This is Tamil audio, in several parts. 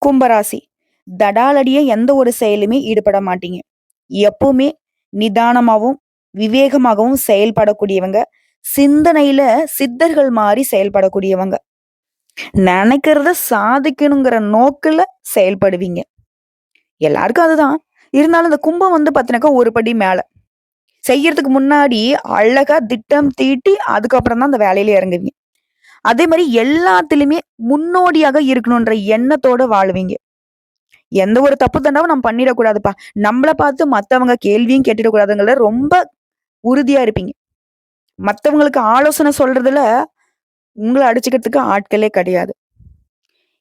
கும்பராசி. தடாலடியா எந்த ஒரு செயலுமே ஈடுபட மாட்டீங்க. எப்பவுமே நிதானமாவும், விவேகமாகவும் செயல்படக்கூடியவங்க. சிந்தனையில சித்தர்கள் மாரி செயல்படக்கூடியவங்க. நெனைக்கிறத சாதிக்கணுங்கிற நோக்குல செயல்படுவீங்க. எல்லாருக்கும் அதுதான். இருந்தாலும் இந்த கும்பம் பாத்தீனாக்கா ஒரு படி மேல. செய்யறதுக்கு முன்னாடி அழகா திட்டம் தீட்டி, அதுக்கப்புறம் தான் அந்த வேலையில இறங்குவீங்க. அதே மாரி எல்லாத்துலயுமே முன்னோடியாக இருக்கணுன்ற எண்ணத்தோட வாழுவீங்க. எந்த ஒரு தப்பு தண்டாவும் நம்ம பண்ணிடக்கூடாதுப்பா. நம்மள பார்த்து மத்தவங்க கேள்வியும் கேட்டுடக்கூடாதுங்கிறதுல ரொம்ப உறுதியா இருப்பீங்க. மத்தவங்களுக்கு ஆலோசனை சொல்றதுல உங்கள அடிச்சுக்கிறதுக்கு ஆட்களே கிடையாது.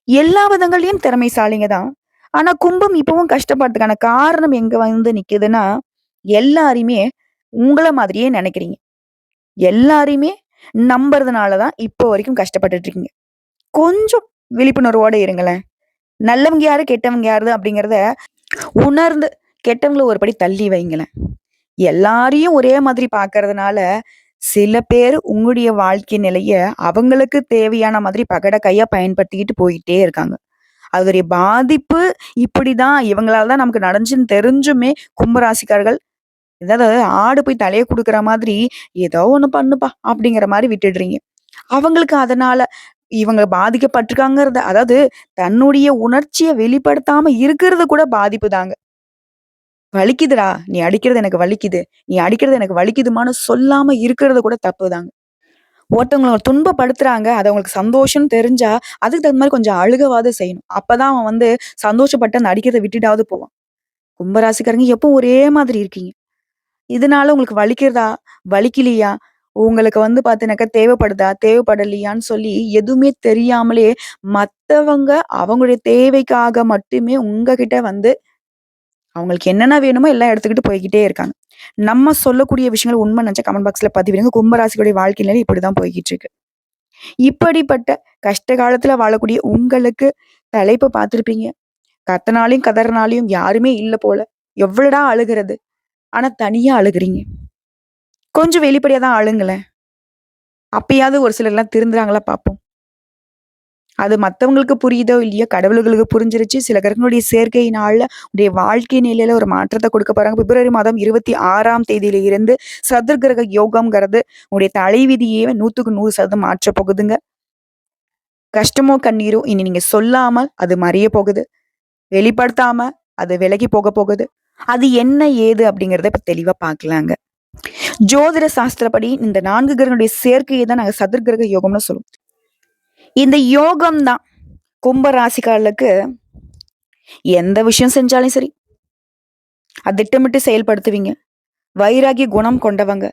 எல்லா விதங்கள்லயும் திறமைசாலிங்க தான். ஆனா கும்பம் இப்பவும் கஷ்டப்படுறதுக்கான காரணம் எங்க நிக்குதுன்னா, எல்லாரையுமே உங்கள மாதிரியே நெனைக்கிறீங்க. எல்லாரையுமே நம்புறதுனால தான் இப்போ வரைக்கும் கஷ்டப்பட்டுட்டு இருக்கீங்க. கொஞ்சம் விழிப்புணர்வோட இருங்களேன். நல்லவங்க யாரு, கெட்டவங்க யாரு அப்படிங்கிறத உணர்ந்து கெட்டவங்கள ஒரு படி தள்ளி வைங்களேன். எல்லாரையும் ஒரே மாதிரி பார்க்கறதுனால, சில பேர் உங்களுடைய வாழ்க்கை நிலைய அவங்களுக்கு தேவையான மாதிரி பகட கையா பயன்படுத்திக்கிட்டு போயிட்டே இருக்காங்க. அதோடைய பாதிப்பு இப்படிதான், இவங்களால தான் நமக்கு நடந்துச்சுன்னு தெரிஞ்சுமே கும்பராசிக்காரர்கள், ஏதாவது ஆடு போய் தலைய குடுக்குற மாதிரி, "ஏதோ ஒண்ணு பண்ணுப்பா" அப்படிங்கிற மாரி விட்டுடுறீங்க. அவங்களுக்கு அதனால இவங்க பாதிக்கப்பட்டுருக்காங்கிறத அதாவது தன்னுடைய உணர்ச்சிய வெளிப்படுத்தாம இருக்கிறது கூட பாதிப்பு தாங்க. "வலிக்குதுடா, நீ அடிக்கிறது எனக்கு வலிக்குது. நீ அடிக்கிறது எனக்கு வலிக்குதுமான்னு" சொல்லாம இருக்கிறது கூட தப்புதாங்க. ஒருத்தவங்கள துன்பப்படுத்துறாங்க, அது அவங்களுக்கு சந்தோஷம்னு தெரிஞ்சா, அதுக்கு தகுந்த மாரி கொஞ்சம் அழுகவாது செய்யணும். அப்பதான் அவன் சந்தோஷப்பட்டு அந்த அடிக்கிறத விட்டுட்டாவது போவான். கும்பராசிக்காரங்க எப்பவும் ஒரே மாதிரி இருக்கீங்க. இதனால உங்களுக்கு வலிக்கிறதா? வலிக்கலையா? உங்களுக்கு பார்த்தீங்கன்னாக்கா தேவைப்படுதா? தேவைப்படலையான்னு சொல்லி எதுவுமே தெரியாமலே மத்தவங்க அவங்களுடைய தேவைக்காக மட்டுமே உங்ககிட்ட அவங்களுக்கு என்னென்ன வேணுமோ எல்லாம் எடுத்துக்கிட்டு போய்க்கிட்டே இருக்காங்க. நம்ம சொல்லக்கூடிய விஷயங்கள் உண்மை நெனச்சா கமெண்ட் பாக்ஸ்ல பதிவிடுங்க. கும்பராசிகளுடைய வாழ்க்கை நிலை இப்படிதான் போய்க்கிட்டு இருக்கு. இப்படிப்பட்ட கஷ்ட காலத்துல வாழக்கூடிய உங்களுக்கு தலைப்ப பார்த்திருப்பீங்க. கத்துனாலையும், கதறினாலையும் யாருமே இல்ல போல. எவ்வளடா அழுகுறது? ஆனா தனியா அழுகுறீங்க. கொஞ்சம் வெளிப்படையா தான் அழுங்களேன். அப்பயாவது ஒரு சிலர்லாம் திருந்துறாங்களா பார்ப்போம். அது மத்தவங்களுக்கு புரியுதோ இல்லையோ, கடவுள்களுக்கு புரிஞ்சிருச்சு. சில கிரகங்களுடைய சேர்க்கையினால உடைய வாழ்க்கை நிலையில ஒரு மாற்றத்த கொடுக்க போறாங்க. பிப்ரவரி மாதம் 26ஆம் தேதியில இருந்து சதுர்கிரக யோகம்ங்கிறது உங்களுடைய தலைவிதியே 100க்கு 100% மாற்றப் போகுதுங்க. கஷ்டமோ, கண்ணீரோ இனி நீங்க சொல்லாமல் அது மறைய போகுது. வெளிப்படுத்தாம அது விலகி போக போகுது. அது என்ன ஏது அப்படிங்கிறத இப்ப தெளிவா பார்க்கலாங்க. ஜோதிட சாஸ்திரப்படி இந்த 4 கிரகங்களுடைய சேர்க்கையை தான் நாங்க சதுர்கிரக யோகம்னு சொல்லுவோம். இந்த யோகம் தான் கும்ப ராசிக்காரர்களுக்கு எந்த விஷயம் செஞ்சாலும் சரி, அது திட்டமிட்டு செயல்படுத்துவீங்க. வைராகிய குணம் கொண்டவங்க.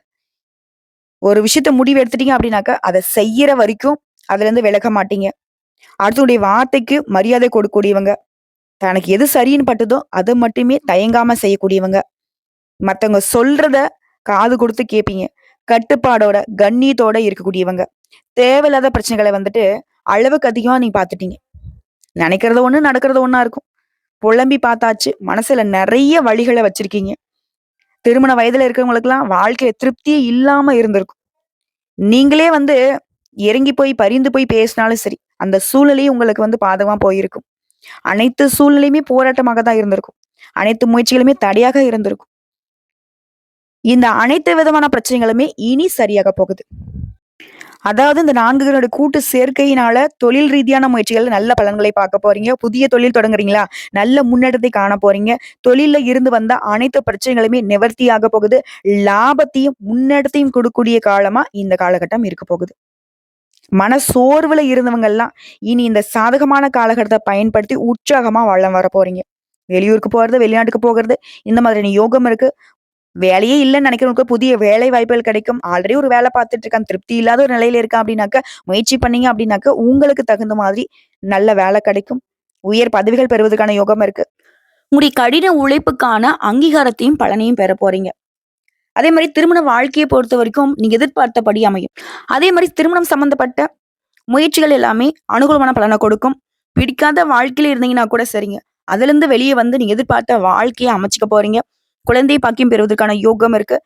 ஒரு விஷயத்த முடிவு எடுத்துட்டீங்க அப்படின்னாக்கா, அத செய்யற வரைக்கும் அதுலருந்து விலக மாட்டீங்க. அடுத்தவங்களுடைய வார்த்தைக்கு மரியாதை கொடுக்கக்கூடியவங்க. தனக்கு எது சரின்னு பட்டுதோ, அத மட்டுமே தயங்காம செய்யக்கூடியவங்க. மத்தவங்க சொல்றத காது கொடுத்து கேட்பீங்க. கட்டுப்பாடோட, கண்ணியத்தோட இருக்கக்கூடியவங்க. தேவையில்லாத பிரச்சனைகள அளவுக்கு அதிகமா நீங்க பார்த்துட்டீங்க. நினைக்கிறது ஒண்ணு, நடக்கிறது ஒண்ணா இருக்கும். புலம்பி பார்த்தாச்சு. மனசுல நெறைய வலிகள வச்சிருக்கீங்க. திருமண வயதுல இருக்கிறவங்களுக்கெல்லாம் வாழ்க்கையில திருப்தியே இல்லாம இருந்திருக்கும். நீங்களே இறங்கி போய் பரிந்து போய் பேசினாலும் சரி, அந்த சூழ்நிலையும் உங்களுக்கு பாதகமா போயிருக்கும். அனைத்து சூழ்நிலையுமே போராட்டமாக தான் இருந்திருக்கும். அனைத்து முயற்சிகளுமே தடையாக இருந்திருக்கும். இந்த அனைத்து விதமான பிரச்சனைகளுமே இனி சரியாக போகுது. அதாவது இந்த 4 பேருடைய கூட்டு சேர்க்கையினால தொழில் ரீதியான முயற்சிகள்ல நல்ல பலன்களை பார்க்க போறீங்க. புதிய தொழில் தொடங்குறீங்களா? நல்ல முன்னேற்றத்தை காண போறீங்க. தொழில்ல இருந்து வந்த அனைத்து பிரச்சனைகளுமே நிவர்த்தியாக போகுது. லாபத்தையும், முன்னேற்றத்தையும் கொடுக்கக்கூடிய காலமா இந்த காலகட்டம் இருக்க போகுது. மன சோர்வுல இருந்தவங்கலாம் இனி இந்த சாதகமான காலகட்டத்த பயன்படுத்தி உற்சாகமா வளம் வர போறீங்க. வெளியூருக்கு போறது, வெளிநாட்டுக்கு போகிறது, இந்த மாதிரியான யோகம் இருக்கு. வேலையே இல்லன்னு நினைக்கிறவங்களுக்கு புதிய வேலை வாய்ப்புகள் கிடைக்கும். ஆல்ரெடி ஒரு வேலை பார்த்துட்டு இருக்கான். திருப்தி இல்லாத ஒரு நிலையில இருக்கான் அப்படின்னாக்க, முயற்சி பண்ணீங்க அப்படின்னாக்க, உங்களுக்கு தகுந்த மாதிரி நல்ல வேலை கிடைக்கும். உயர் பதவிகள் பெறுவதற்கான யோகம் இருக்கு. உங்களுடைய கடின உழைப்புக்கான அங்கீகாரத்தையும், பலனையும் பெற போறீங்க. அதே மாரி திருமண வாழ்க்கைய பொறுத்தவரைக்கும் நீங்க எதிர்பார்த்தபடி அமையும். அதே மாரி திருமணம் சம்பந்தப்பட்ட முயற்சிகள் எல்லாமே அனுகூலமான பலன கொடுக்கும். பிடிக்காத வாழ்க்கையில இருந்தீங்கன்னா கூட சரிங்க. அதிலிருந்து வெளிய நீங்க எதிர்பார்த்த வாழ்க்கைய அமைச்சுக்க போறீங்க. குழந்தை பாக்கியம் பெறுவதற்கான யோகம் இருக்கு.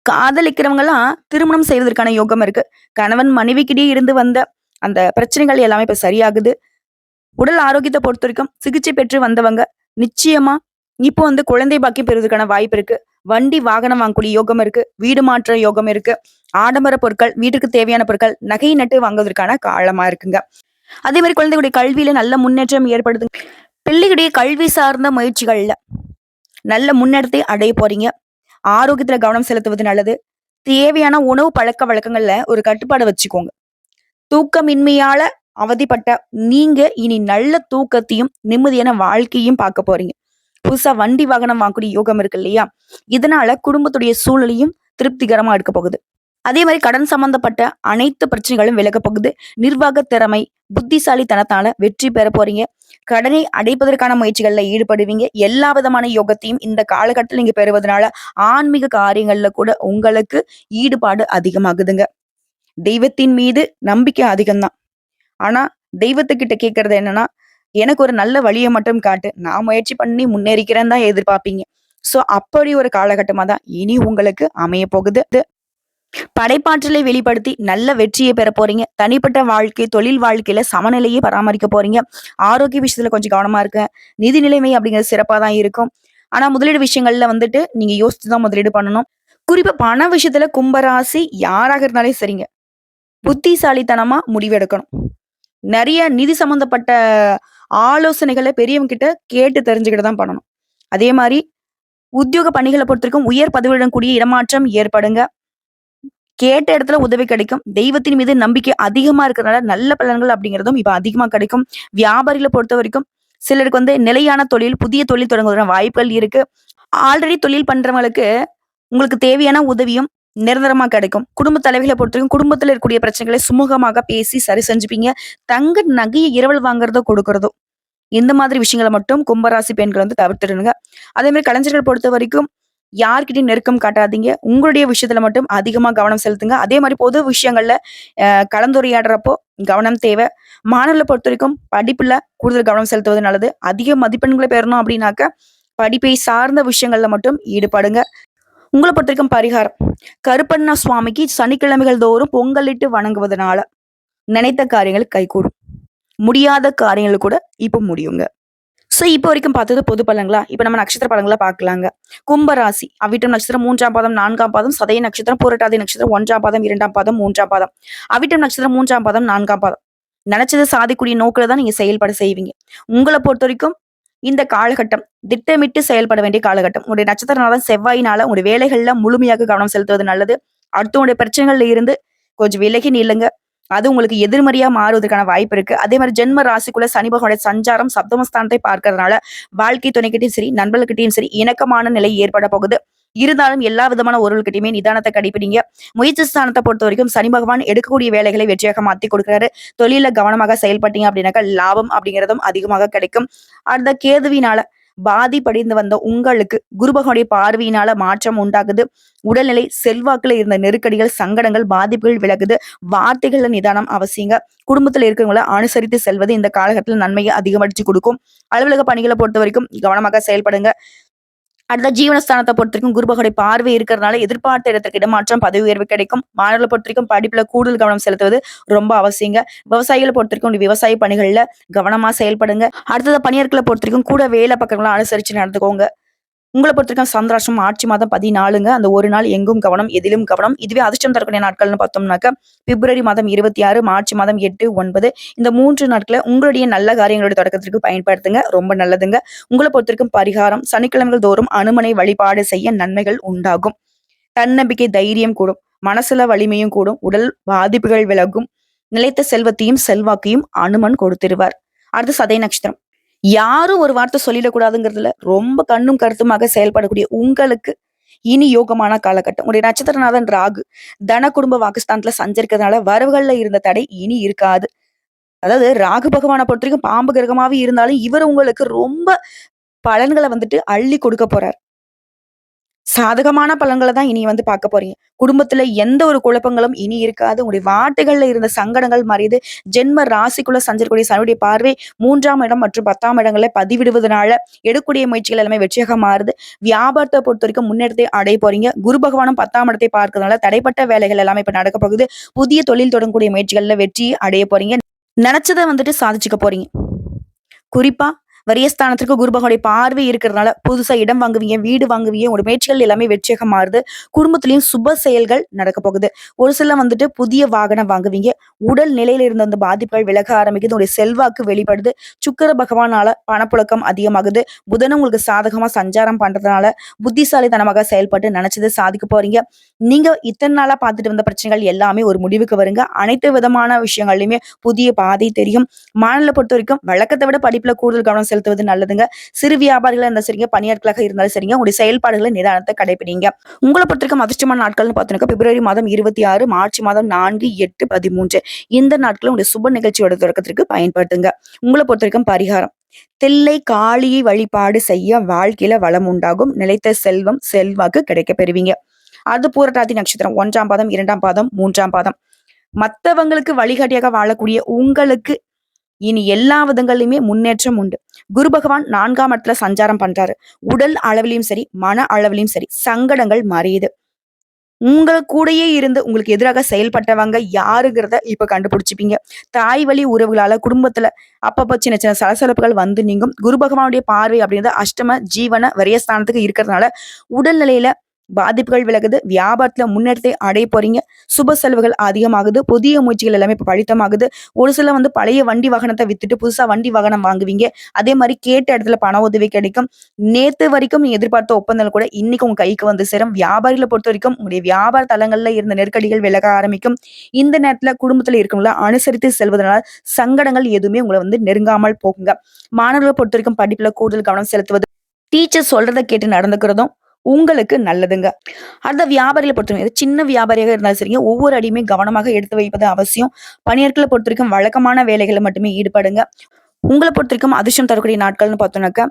காதலிக்கிறவங்கலாம் திருமணம் செய்வதற்கான யோகம் இருக்கு. கணவன் மனைவிக்கிடையே இருந்து வந்த அந்த பிரச்சனைகள் எல்லாமே இப்ப சரியாகுது. உடல் ஆரோக்கியத்தை பொறுத்த வரைக்கும் சிகிச்சை பெற்று வந்தவங்க நிச்சயமா இப்போ குழந்தை பாக்கியம் பெறுவதற்கான வாய்ப்பு இருக்கு. வண்டி வாகனம் வாங்கக்கூடிய யோகம் இருக்கு. வீடு மாற்ற யோகம் இருக்கு. ஆடம்பர பொருட்கள், வீட்டுக்கு தேவையான பொருட்கள், நகை நட்டு வாங்குவதற்கான காலமா இருக்குங்க. அதே மாதிரி குழந்தைகளுடைய கல்வியில நல்ல முன்னேற்றம் ஏற்படுது. பிள்ளைகளுடைய கல்வி சார்ந்த முயற்சிகள்ல நல்ல முன்னேற்றத்தை அடைய போறீங்க. ஆரோக்கியத்துல கவனம் செலுத்துவது நல்லது. தேவையான உணவு பழக்க வழக்கங்கள்ல ஒரு கட்டுப்பாடு வச்சுக்கோங்க. தூக்கமின்மையால அவதிப்பட்ட நீங்க இனி நல்ல தூக்கத்தையும் நிம்மதியான வாழ்க்கையும் பார்க்க போறீங்க. புதுசா வண்டி வாகனம் வாங்கக்கூடிய யோகம் இருக்கு இல்லையா? இதனால குடும்பத்துடைய சூழலையும் திருப்திகரமா இருக்க போகுது. அதே மாதிரி கடன் சம்பந்தப்பட்ட அனைத்து பிரச்சனைகளும் விலக போகுது. நிர்வாக திறமை, புத்திசாலித்தனத்தால வெற்றி பெற போறீங்க. கடனை அடைப்பதற்கான முயற்சிகள்ல ஈடுபடுவீங்க. எல்லா விதமான யோகத்தையும் இந்த காலகட்டத்தில் நீங்க பெறுவதனால ஆன்மீக காரியங்கள்ல கூட உங்களுக்கு ஈடுபாடு அதிகமாகுதுங்க. தெய்வத்தின் மீது நம்பிக்கை அதிகம்தான். ஆனா தெய்வத்துக்கிட்ட கேட்கறது என்னன்னா, எனக்கு ஒரு நல்ல வழியை மட்டும் காட்டு, நான் முயற்சி பண்ணி முன்னேறிக்கிறேன்னு தான் எதிர்பார்ப்பீங்க. சோ அப்படி ஒரு காலகட்டமா தான் இனி உங்களுக்கு அமைய போகுது. படைப்பாற்றலை வெளிப்படுத்தி நல்ல வெற்றியை பெற போறீங்க. தனிப்பட்ட வாழ்க்கை, தொழில் வாழ்க்கையில சமநிலையை பராமரிக்க போறீங்க. ஆரோக்கிய விஷயத்துல கொஞ்சம் கவனமா இருக்க. நிதி நிலைமை அப்படிங்கிறது சிறப்பா தான் இருக்கும். ஆனா முதலீடு விஷயங்கள்ல நீங்க யோசிச்சு தான் முதலீடு பண்ணணும். குறிப்பா பண விஷயத்துல கும்பராசி யாராக இருந்தாலும் சரிங்க, புத்திசாலித்தனமா முடிவெடுக்கணும். நிறைய நிதி சம்பந்தப்பட்ட ஆலோசனைகளை பெரியவங்க கிட்ட கேட்டு தெரிஞ்சுக்கிட்டு தான் பண்ணணும். அதே மாதிரி உத்தியோக பணிகளை பொறுத்திருக்கும் உயர் பதவியுடன் கூடிய இடமாற்றம் ஏற்படுங்க. கேட்ட இடத்துல உதவி கிடைக்கும். தெய்வத்தின் மீது நம்பிக்கை அதிகமா இருக்கிறதுனால நல்ல பலன்கள் அப்படிங்கிறதும் இப்ப அதிகமா கிடைக்கும். வியாபாரிகளை பொறுத்த வரைக்கும் சிலருக்கு நிலையான தொழில், புதிய தொழில் தொடங்குவதற்கான வாய்ப்புகள் இருக்கு. ஆல்ரெடி தொழில் பண்றவங்களுக்கு உங்களுக்கு தேவையான உதவியும் நிரந்தரமா கிடைக்கும். குடும்ப தலைவிகளை பொறுத்தவரைக்கும் குடும்பத்துல இருக்கக்கூடிய பிரச்சனைகளை சுமூகமாக பேசி சரி செஞ்சுப்பீங்க. தங்க நகையை இரவல் வாங்குறதோ கொடுக்கறதோ இந்த மாதிரி விஷயங்களை மட்டும் கும்பராசி பெண்கள் தவிர்த்துடுங்க. அதே மாதிரி கலைஞர்கள் பொறுத்த வரைக்கும் யார்கிட்டயும் நெருக்கம் காட்டாதீங்க. உங்களுடைய விஷயத்துல மட்டும் அதிகமா கவனம் செலுத்துங்க. அதே மாதிரி பொது விஷயங்கள்ல கலந்துரையாடுறப்போ கவனம் தேவை. மாணவர்களை பொறுத்த வரைக்கும் படிப்புல கூடுதல் கவனம் செலுத்துவது நல்லது. அதிக மதிப்பெண்களை பெறணும் அப்படின்னாக்க படிப்பை சார்ந்த விஷயங்கள்ல மட்டும் ஈடுபடுங்க. உங்களை பொறுத்த வரைக்கும் பரிகாரம், கருப்பண்ண சுவாமிக்கு சனிக்கிழமைகள் தோறும் பொங்கலிட்டு வணங்குவதனால நினைத்த காரியங்கள் கைகூடும். முடியாத காரியங்கள் கூட இப்ப முடியுங்க. சோ இப்போ வரைக்கும் பார்த்தது பொது பலன்களா? இப்ப நம்ம நட்சத்திர பலன்களை பார்க்கலாங்க. கும்பராசி அவிட்டம் நட்சத்திரம் 3ஆம் பாதம் 4ஆம் பாதம், சதய நட்சத்திரம் பூரட்டாதி நட்சத்திரம் 1ஆம் பாதம் 2ஆம் பாதம் 3ஆம் பாதம், அவிட்டம் நட்சத்திரம் 3ஆம் பாதம் 4ஆம் பாதம். நினைச்சதை சாதிக்கூடிய நோக்கில தான் நீங்க செயல்பட செய்வீங்க. உங்களை பொறுத்த வரைக்கும் இந்த காலகட்டம் திட்டமிட்டு செயல்பட வேண்டிய காலகட்டம். உங்களுடைய நட்சத்திரநாதன் செவ்வாயினால உங்களுடைய வேலைகள்ல முழுமையாக கவனம் செலுத்துவது நல்லது. அடுத்தவங்களுடைய பிரச்சனைகள்ல இருந்து கொஞ்சம் விலகி நில்லுங்க. அது உங்களுக்கு எதிர்மறையா மாறுவதற்கான வாய்ப்பு இருக்கு. அதே மாதிரி ஜென்ம ராசிக்குள்ள சனி பகவானுடைய சஞ்சாரம் சப்தமஸ்தானத்தை பார்க்கறதுனால வாழ்க்கை துணைக்கிட்டையும் சரி, நண்பர்கிட்டையும் சரி இணக்கமான நிலை ஏற்பட போகுது. இருந்தாலும் எல்லா விதமான ஒருவர்கிட்டயுமே நிதானத்தை கடைபிடிங்க. முயற்சி ஸ்தானத்தை பொறுத்த வரைக்கும் சனி பகவான் எடுக்கக்கூடிய வேலைகளை வெற்றியாக மாத்தி கொடுக்குறாரு. தொழில கவனமாக செயல்பட்டீங்க அப்படின்னாக்கா லாபம் அப்படிங்கிறதும் அதிகமாக கிடைக்கும். அந்த கேதுவினால பாதிப்படைந்து வந்த உங்களுக்கு குரு பகவானுடைய பார்வையினால மாற்றம் உண்டாகுது. உடல்நிலை, செல்வாக்குல இருந்த நெருக்கடிகள், சங்கடங்கள், பாதிப்புகள் விலகுது. வார்த்தைகள்ல நிதானம் அவசியங்க. குடும்பத்துல இருக்கிறவங்கள அனுசரித்து செல்வது இந்த காலகட்டத்தில் நன்மையை அதிகமடிச்சு கொடுக்கும். அலுவலக பணிகளை பொறுத்த வரைக்கும் கவனமாக செயல்படுங்க. அடுத்த ஜீவனஸ்தானத்தை பொறுத்த வரைக்கும் குரு பகவானுடைய பார்வை இருக்கிறதுனால எதிர்பார்த்த இடத்துக்கு இடமாற்றம், பதவி உயர்வு கிடைக்கும். மாணவர்களை பொறுத்த வரைக்கும் படிப்புல கூடுதல் கவனம் செலுத்துவது ரொம்ப அவசியங்க. விவசாயிகளை பொறுத்த வரைக்கும் விவசாய பணிகள்ல கவனமா செயல்படுங்க. அடுத்தது பணியாட்களை பொறுத்த வரைக்கும் கூட வேலை பக்கங்களை அனுசரிச்சு நடந்துக்கோங்க. உங்களை பொறுத்த வரைக்கும் சந்திராஷ்டிரம் ஆட்சி மாதம் 14ங்க. அந்த ஒரு நாள் எங்கும் கவனம், எதிலும் கவனம். இதுவே அதிர்ஷ்டம் தரக்கூடிய நாட்கள்னு பார்த்தோம்னாக்க பிப்ரவரி மாதம் 26, மார்ச் மாதம் 8, 9 இந்த 3 நாட்களை உங்களுடைய நல்ல காரியங்களுடைய தொடக்கத்திற்கு பயன்படுத்துங்க. ரொம்ப நல்லதுங்க. உங்களை பொறுத்த வரைக்கும் பரிகாரம், சனிக்கிழமைகள் தோறும் அனுமனை வழிபாடு செய்ய நன்மைகள் உண்டாகும். தன்னம்பிக்கை, தைரியம் கூடும். மனசுல வலிமையும் கூடும். உடல் பாதிப்புகள் விலகும். நிலைத்த செல்வத்தையும் செல்வாக்கையும் அனுமன் கொடுத்திருவார். அடுத்து சதய நட்சத்திரம். யாரும் ஒரு வார்த்தை சொல்லிடக்கூடாதுங்கிறதுல ரொம்ப கண்ணும் கருத்துமாக செயல்படக்கூடிய உங்களுக்கு இனி யோகமான காலகட்டம். உங்களுடைய நட்சத்திரநாதன் ராகு தன குடும்ப வாக்குஸ்தானத்துல சஞ்சரிக்கிறதுனால வரவுகள்ல இருந்த தடை இனி இருக்காது. அதாவது ராகு பகவானை பொறுத்த வரைக்கும் பாம்பு கிரகமாவே இருந்தாலும் இவர் உங்களுக்கு ரொம்ப பலன்களை அள்ளி கொடுக்க போறார். சாதகமான பலன்களை தான் இனி பார்க்க போறீங்க. குடும்பத்துல எந்த ஒரு குழப்பங்களும் இனி இருக்காது. உங்களுடைய வார்த்தைகள்ல இருந்த சங்கடங்கள் மறையுது. ஜென்ம ராசிக்குள்ள சஞ்சரிக்கூடிய சனியுடைய பார்வை 3ஆம் இடம் மற்றும் 10ஆம் இடங்களை பதிவிடுவதனால எடுக்கக்கூடிய முயற்சிகள் எல்லாமே வெற்றியாக மாறுது. வியாபாரத்தை பொறுத்த வரைக்கும் முன்னேற்றத்தை அடைய போறீங்க. குரு பகவானும் 10ஆம் இடத்தை பார்க்கறதுனால தடைப்பட்ட வேலைகள் எல்லாமே இப்ப நடக்க போகுது. புதிய தொழில் தொடங்கக்கூடிய முயற்சிகள்ல வெற்றி அடைய போறீங்க. நினைச்சதை சாதிச்சுக்க போறீங்க. குறிப்பா வரியஸ்தானத்திற்கு குரு பகவானுடைய பார்வை இருக்கிறதுனால புதுசா இடம் வாங்குவீங்க, வீடு வாங்குவீங்க. உங்களோட முயற்சிகள் எல்லாமே வெற்றியாக மாறுது. குடும்பத்திலயும் சுப செயல்கள் நடக்க போகுது. ஒரு சிலர் வந்துட்டு புதிய வாகனம் வாங்குவீங்க. உடல் நிலையில இருந்த அந்த பாதிப்புகள் விலக ஆரம்பிக்குது. உங்களுடைய செல்வாக்கு வெளிப்படுது. சுக்கிர பகவானால பணப்புழக்கம் அதிகமாகுது. புதனும் உங்களுக்கு சாதகமா சஞ்சாரம் பண்றதுனால புத்திசாலித்தனமாக செயல்பட்டு நினைச்சதை சாதிக்க போறீங்க. நீங்க இத்தனை நாளா பார்த்துட்டு வந்த பிரச்சனைகள் எல்லாமே ஒரு முடிவுக்கு வருங்க. அனைத்து விதமான விஷயங்கள்லயுமே புதிய பாதை தெரியும். மாணவர்களை பொறுத்த வரைக்கும் வழக்கத்தை விட படிப்புல கூடுதல் கவனம் செலுத்துவது நல்லதுங்க. சிறு வியாபாரிகளா இருந்தாலும் சரிங்க, பணியாட்களாக இருந்தாலும் சரிங்க, உங்களுடைய செயல்பாடுகளை நிதானத்தை கடைபிடிங்க. உங்களை பொறுத்தவரைக்கும் அதிர்ஷ்டமான நாட்கள்னு பார்த்தீங்கன்னா பிப்ரவரி மாதம் 26, மார்ச் மாதம் 4, 8, 13 இந்த நாட்களும் உங்களுடைய சுப நிகழ்ச்சியோட தொடக்கத்திற்கு பயன்படுத்துங்க. உங்களை பொறுத்த வரைக்கும் பரிகாரம் தில்லை காளியை வழிபாடு செய்ய வாழ்க்கையில வளம் உண்டாகும். நிலைத்த செல்வம் செல்வாக்கு கிடைக்க பெறுவீங்க. அது பூரட்டாதி நட்சத்திரம் 1ஆம் பாதம், 2ஆம் பாதம், 3ஆம் பாதம். மத்தவங்களுக்கு வழிகாட்டியாக வாழக்கூடிய உங்களுக்கு இனி எல்லா விதங்களிலுமே முன்னேற்றம் உண்டு. குரு பகவான் 4ஆம் இடத்துல சஞ்சாரம் பண்றாரு. உடல் அளவிலையும் சரி, மன அளவிலையும் சரி, சங்கடங்கள் மறையுது. உங்க கூடயே இருந்து உங்களுக்கு எதிராக செயல்பட்டவங்க யாருங்கிறத இப்ப கண்டுபிடிச்சுப்பீங்க. தாய் வழி உறவுகளால குடும்பத்துல அப்பப்ப சின்ன சின்ன சலசலப்புகள் வந்து நீங்கும். குரு பகவானுடைய பார்வை அப்படிங்கிறது அஷ்டம ஜீவன வரியஸ்தானத்துக்கு இருக்கிறதுனால உடல்நிலையில பாதிப்புகள் விலகுது. வியாபாரத்துல முன்னேற்றத்தை அடைய போறீங்க. சுப செலவுகள் அதிகமாகுது. புதிய முயற்சிகள் எல்லாமே இப்ப பலித்தமாகுது. ஒரு சில பழைய வண்டி வாகனத்தை வித்துட்டு புதுசா வண்டி வாகனம் வாங்குவீங்க. அதே மாதிரி கேட்ட இடத்துல பண உதவி கிடைக்கும். நேத்து வரைக்கும் நீங்க எதிர்பார்த்த ஒப்பந்தங்கள் கூட இன்னைக்கு உங்க கைக்கு வந்து சேரும். வியாபாரிகளை பொறுத்த வரைக்கும் உங்களுடைய வியாபார தலங்கள்ல இருந்த நெருக்கடிகள் விலக ஆரம்பிக்கும். இந்த நேரத்துல குடும்பத்துல இருக்கவங்கள அனுசரித்து செல்வதனால சங்கடங்கள் எதுவுமே உங்களை நெருங்காமல் போகுங்க. மாணவர்களை பொறுத்த வரைக்கும் படிப்புல கூடுதல் கவனம் செலுத்துவது, டீச்சர் சொல்றதை கேட்டு நடந்துக்கிறதும் உங்களுக்கு நல்லதுங்க. அந்த வியாபாரிகளை பொறுத்தவரை சின்ன வியாபாரியாக இருந்தாலும் சரிங்க, ஒவ்வொரு அடியுமே கவனமாக எடுத்து வைப்பது அவசியம். பணியாட்களை பொறுத்த வரைக்கும் வழக்கமான வேலைகளை மட்டுமே ஈடுபடுங்க. உங்களை பொறுத்த வரைக்கும் அதிர்ஷ்டம் தரக்கூடிய நாட்கள்னு பார்த்தோம்னாக்கா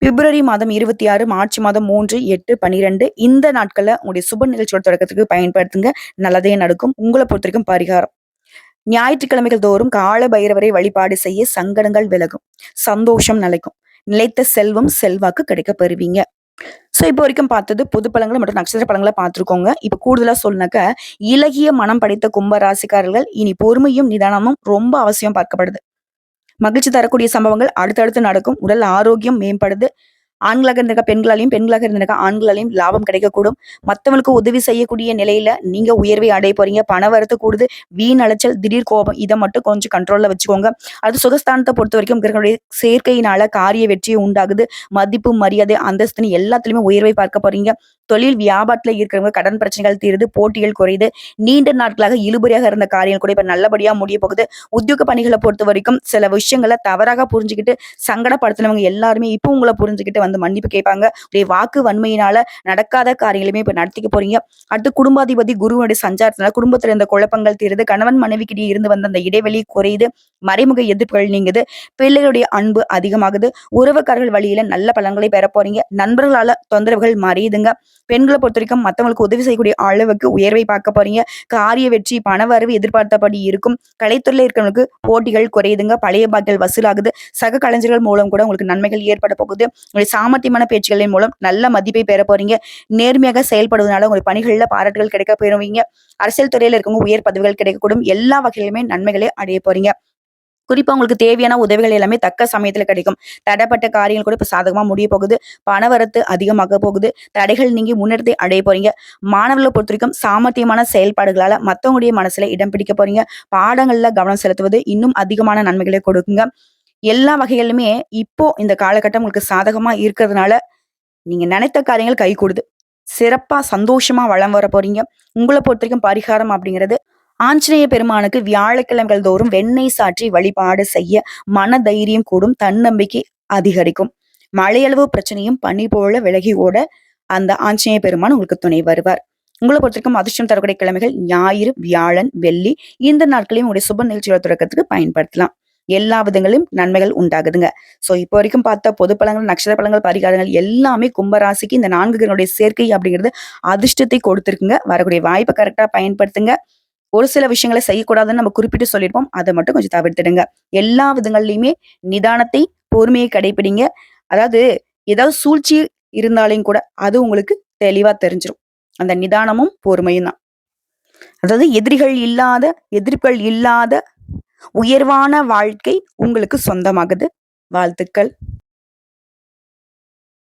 பிப்ரவரி மாதம் 26, மார்ச் மாதம் 3, 8, 12 இந்த நாட்கள்ல உங்களுடைய சுப நிகழ்ச்சியோட தொடக்கத்துக்கு பயன்படுத்துங்க. நல்லதே நடக்கும். உங்களை பொறுத்த வரைக்கும் பரிகாரம் ஞாயிற்றுக்கிழமைகள் தோறும் கால பைரவரை வழிபாடு செய்ய சங்கடங்கள் விலகும். சந்தோஷம் நிலைக்கும். நிலைத்த செல்வம் செல்வாக்கு கிடைக்க பெறுவீங்க. சோ இப்போ வரைக்கும் பார்த்தது பொது பலன்கள் மற்றும் நட்சத்திர பலன்களை பார்த்திருக்கோங்க. இப்ப கூடுதலா சொல்லுனாக்க இலகிய மனம் படைத்த கும்ப ராசிக்காரர்கள் இனி பொறுமையும் நிதானமும் ரொம்ப அவசியம் பார்க்கப்படுது. மகிழ்ச்சி தரக்கூடிய சம்பவங்கள் அடுத்தடுத்து நடக்கும். உடல் ஆரோக்கியம் மேம்படுது. ஆண்களாக இருந்திருக்க பெண்களாலையும், பெண்களாக இருந்திருக்க ஆண்களாலையும் லாபம் கிடைக்கக்கூடும். மத்தவங்களுக்கு உதவி செய்யக்கூடிய நிலையில நீங்க உயர்வை அடைய போறீங்க. பண வரத்து கூடுது. வீண் அலைச்சல், திடீர் கோபம் இதை மட்டும் கொஞ்சம் கண்ட்ரோல்ல வச்சுக்கோங்க. அது சுகஸ்தானத்தை பொறுத்த வரைக்கும் கிரகங்களுடைய சேர்க்கையினால காரிய வெற்றி உண்டாகுது. மதிப்பு, மரியாதை, அந்தஸ்துன்னு எல்லாத்துலயுமே உயர்வை பார்க்க போறீங்க. தொழில் வியாபாரத்துல இருக்கிறவங்க கடன் பிரச்சனைகள் தீருது. போட்டிகள் குறையுது. நீண்ட நாட்களாக இழுபறியாக இருந்த காரியங்கள் கூட இப்ப நல்லபடியா முடிய போகுது. உத்தியோக பணிகளை பொறுத்த வரைக்கும் சில விஷயங்களை தவறாக புரிஞ்சுக்கிட்டு சங்கடப்படுத்தினவங்க எல்லாருமே இப்போ உங்களை புரிஞ்சுக்கிட்டு மன்னிப்பு கேட்பாங்க. உடைய வாக்கு வன்மையினால நடக்காத காரியங்களுமே இப்ப நடத்திக்க போறீங்க. அடுத்து குடும்பாதிபதி குருவனுடைய சஞ்சாரத்தினால குடும்பத்துல இருந்த குழப்பங்கள் தீருது. கணவன் மனைவிக்கிட்டே இருந்து வந்த அந்த இடைவெளி குறையுது. மறைமுக எதிர்ப்புகள் நீங்குது. பிள்ளைகளுடைய அன்பு அதிகமாகுது. உறவுக்காரர்கள் வழியில நல்ல பலன்களை பெற போறீங்க. நண்பர்களால தொந்தரவுகள் மறையுதுங்க. பெண்களை பொறுத்த வரைக்கும் மத்தவங்களுக்கு உதவி செய்யக்கூடிய அளவுக்கு உயர்வை பார்க்க போறீங்க. காரிய வெற்றி, பண வரவு எதிர்பார்த்தபடி இருக்கும். கலைத்துறையில இருக்கிறவங்களுக்கு போட்டிகள் குறையுதுங்க. பழைய பாக்கிகள் வசூலாகுது. சக கலைஞர்கள் மூலம் கூட உங்களுக்கு நன்மைகள் ஏற்பட போகுது. உங்களுடைய சாமர்த்தியமான பேச்சுகளின் மூலம் நல்ல மதிப்பை பெற போறீங்க. நேர்மையாக செயல்படுவதனால உங்களுடைய பணிகள்ல பாராட்டுகள் கிடைக்க பெறுவீங்க. அரசியல் துறையில இருக்கவங்க உயர் பதவிகள் கிடைக்கக்கூடும். எல்லா வகையிலுமே நன்மைகளை அடைய போறீங்க. குறிப்பா உங்களுக்கு தேவையான உதவிகள் எல்லாமே தக்க சமயத்துல கிடைக்கும். தடைப்பட்ட காரியங்கள் கூட இப்ப சாதகமா முடிய போகுது. பணவரத்து அதிகமாக போகுது. தடைகள் நீங்கி முன்னேற்றத்தை அடைய போறீங்க. மாணவர்களை பொறுத்த வரைக்கும் சாமர்த்தியமான செயல்பாடுகளால மத்தவங்களுடைய மனசுல இடம் பிடிக்க போறீங்க. பாடங்கள்ல கவனம் செலுத்துவது இன்னும் அதிகமான நன்மைகளை கொடுக்குங்க. எல்லா வகைகளிலுமே இப்போ இந்த காலகட்டம் உங்களுக்கு சாதகமா இருக்கிறதுனால நீங்க நினைத்த காரியங்கள் கைகூடுது. சிறப்பா சந்தோஷமா வளம் வர போறீங்க. உங்களை பொறுத்த வரைக்கும் பரிகாரம் அப்படிங்கிறது ஆஞ்சநேய பெருமானுக்கு வியாழக்கிழமைகள் தோறும் வெண்ணெய் சாற்றி வழிபாடு செய்ய மன தைரியம் கூடும். தன்னம்பிக்கை அதிகரிக்கும். மழையளவு பிரச்சனையும் பனி போல விலகி ஓட அந்த ஆஞ்சநேய பெருமான் உங்களுக்கு துணை வருவார். உங்களை பொறுத்த வரைக்கும் அதிர்ஷ்டம் தரக்கூடிய கிழமைகள் ஞாயிறு, வியாழன், வெள்ளி இந்த நாட்களையும் உங்களுடைய சுப நிகழ்ச்சியோட தொடக்கத்துக்கு பயன்படுத்தலாம். எல்லா விதங்களிலும் நன்மைகள் உண்டாகுதுங்க. சோ இப்போ வரைக்கும் பார்த்த பொது பலன்கள், நட்சத்திர பலன்கள், பரிகாரங்கள் எல்லாமே கும்பராசிக்கு இந்த 4 கிரகங்களுடைய சேர்க்கை அப்படிங்கிறது அதிர்ஷ்டத்தை கொடுத்திருக்குங்க. வரக்கூடிய வாய்ப்பை கரெக்டா பயன்படுத்துங்க. ஒரு சில விஷயங்களை செய்யக்கூடாதுன்னு நம்ம குறிப்பிட்டு சொல்லியிருப்போம். அதை மட்டும் கொஞ்சம் தவிர்த்துடுங்க. எல்லா விதங்கள்லயுமே நிதானத்தை, பொறுமையை கடைபிடிங்க. அதாவது ஏதாவது சூழ்ச்சி இருந்தாலும் கூட அது உங்களுக்கு தெளிவா தெரிஞ்சிடும். அந்த நிதானமும் பொறுமையும் தான். அதாவது எதிரிகள் இல்லாத, எதிர்ப்புகள் இல்லாத உயர்வான வாழ்க்கை உங்களுக்கு சொந்தமாகுது. வாழ்த்துக்கள்.